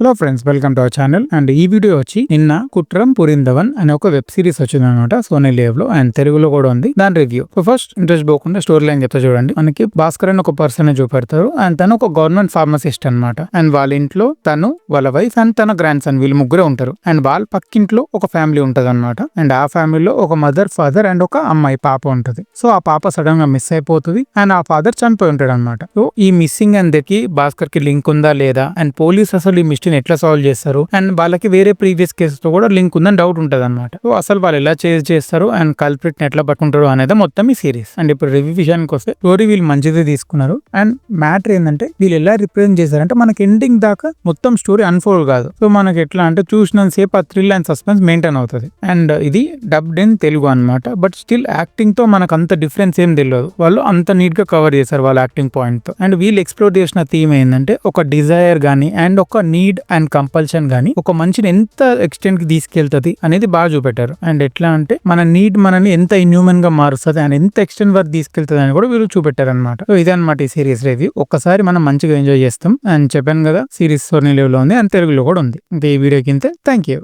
Hello friends, welcome to our channel. And ఈ video వచ్చి నిన్న కుట్రం పురిందవన్ అనే ఒక వెబ్ సిరీస్ వచ్చింది అనమాట సోనీ లీవ్ లో, అండ్ తెలుగులో కూడా ఉంది. దాని రివ్యూ. సో ఫస్ట్ ఇంట్రెస్ట్ పోకుండా స్టోరీ లైన్ చెప్తా చూడండి. మనకి భాస్కర్ అని ఒక పర్సన్ చూపెడతారు, అండ్ తను ఒక గవర్నమెంట్ ఫార్మసిస్ట్ అనమాట. అండ్ వాళ్ళ ఇంట్లో తను, వాళ్ళ వైఫ్ అండ్ తన గ్రాండ్ సన్, వీళ్ళు ముగ్గురే ఉంటారు. అండ్ వాళ్ళ పక్కింట్లో ఒక ఫ్యామిలీ ఉంటది అనమాట. అండ్ ఆ ఫ్యామిలీలో ఒక మదర్, ఫాదర్ అండ్ ఒక అమ్మాయి పాప ఉంటది. సో ఆ పాప సడన్ గా మిస్ అయిపోతుంది, అండ్ ఆ ఫాదర్ చనిపోయి ఉంటాడు అనమాట. సో ఈ మిస్సింగ్ అందరికి భాస్కర్ కి లింక్ ఉందా లేదా, అండ్ పోలీస్ అసలు ఈ మిస్టేక్ ఎట్లా సాల్వ్ చేస్తారు, అండ్ వాళ్ళకి వేరే ప్రీవియస్ కేసెస్ తో కూడా లింక్ ఉందని డౌట్ ఉంటది అనమాట. సో అసలు వాళ్ళు ఎలా చేజ్ చేస్తారు అండ్ కల్ప్రిట్ ని ఎట్లా పట్టుకుంటారు అనేది మొత్తం ఈ సిరీస్. అండ్ ఇప్పుడు రివ్యూ విషయానికి వస్తే, స్టోరీ వీళ్ళు మంచిదే తీసుకున్నారు. అండ్ మ్యాటర్ ఏంటంటే వీళ్ళు ఎలా రిప్రజెంట్ చేశారంటే మనకి ఎండింగ్ దాకా మొత్తం స్టోరీ అన్ఫోల్డ్ కాదు. సో మనకి ఎట్లా అంటే చూసినంత సేపు ఆ థ్రిల్ అండ్ సస్పెన్స్ మెయింటైన్ అవుతుంది. అండ్ ఇది డబ్డ్ ఇన్ తెలుగు అనమాట. బట్ స్టిల్ యాక్టింగ్ తో మనకు అంత డిఫరెన్స్ ఏం తెలియదు. వాళ్ళు అంత నీట్ గా కవర్ చేశారు వాళ్ళ యాక్టింగ్ పాయింట్ తో. అండ్ వీళ్ళు ఎక్స్ప్లోర్ చేసిన థీమ్ ఏంటంటే ఒక డిజైర్ గానీ అండ్ ఒక నీడ్ అండ్ కంపల్షన్ గానీ ఒక మనిషిని ఎంత ఎక్స్టెంట్ కి తీసుకెళ్తుంది అనేది బాగా చూపెట్టారు. అండ్ ఎట్లా అంటే మన నీడ్ మనని ఎంత ఇన్హ్యూమన్ గా మారుస్తుంది అండ్ ఎంత ఎక్స్టెంట్ వరకు తీసుకెళ్తుంది అని కూడా వీళ్ళు చూపెట్టారు అనమాట. సో ఇదన్నమాట ఈ సిరీస్ రివ్యూ. ఒక్కసారి మనం మంచిగా ఎంజాయ్ చేస్తాం. అండ్ చెప్పాను కదా, సిరీస్ సోనీ లీవ్ లో ఉంది అండ్ తెలుగులో కూడా ఉంది. ఇంకా ఈ వీడియోకి ఇంతే. Thank you.